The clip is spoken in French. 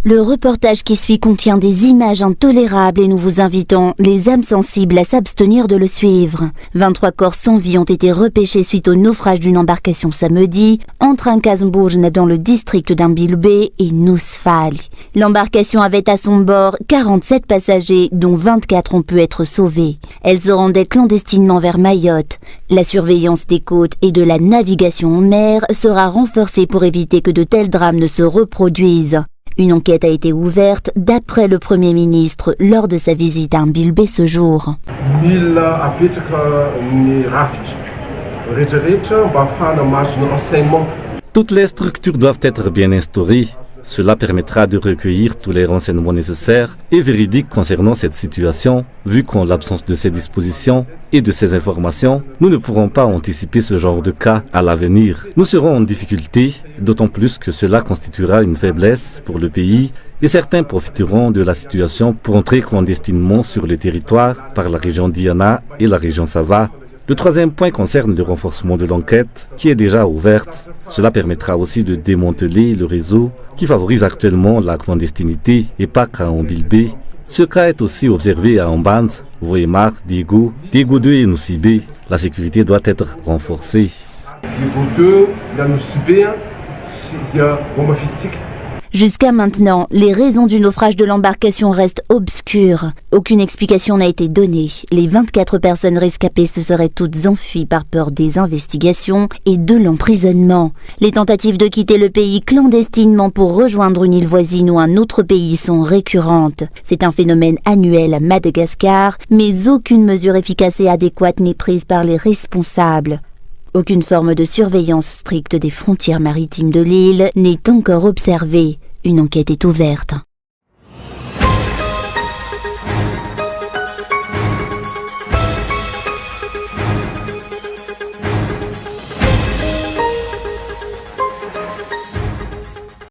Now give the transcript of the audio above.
Le reportage qui suit contient des images intolérables et nous vous invitons, les âmes sensibles, à s'abstenir de le suivre. 23 corps sans vie ont été repêchés suite au naufrage d'une embarcation samedi entre Ankasbourne dans le district d'Ambilbe et Nousfali. L'embarcation avait à son bord 47 passagers dont 24 ont pu être sauvés. Elle se rendait clandestinement vers Mayotte. La surveillance des côtes et de la navigation en mer sera renforcée pour éviter que de tels drames ne se reproduisent. Une enquête a été ouverte d'après le Premier ministre lors de sa visite à Ambilbe ce jour. Toutes les structures doivent être bien instaurées. Cela permettra de recueillir tous les renseignements nécessaires et véridiques concernant cette situation, vu qu'en l'absence de ces dispositions et de ces informations, nous ne pourrons pas anticiper ce genre de cas à l'avenir. Nous serons en difficulté, d'autant plus que cela constituera une faiblesse pour le pays et certains profiteront de la situation pour entrer clandestinement sur le territoire par la région Diana et la région Sava. Le troisième point concerne le renforcement de l'enquête qui est déjà ouverte. Cela permettra aussi de démanteler le réseau qui favorise actuellement la clandestinité et pas qu'à Ambilbe. Ce cas est aussi observé à Ambans, Voemar, Diego 2 et Nosibé. La sécurité doit être renforcée. Jusqu'à maintenant, les raisons du naufrage de l'embarcation restent obscures. Aucune explication n'a été donnée. Les 24 personnes rescapées se seraient toutes enfuies par peur des investigations et de l'emprisonnement. Les tentatives de quitter le pays clandestinement pour rejoindre une île voisine ou un autre pays sont récurrentes. C'est un phénomène annuel à Madagascar, mais aucune mesure efficace et adéquate n'est prise par les responsables. Aucune forme de surveillance stricte des frontières maritimes de l'île n'est encore observée. Une enquête est ouverte.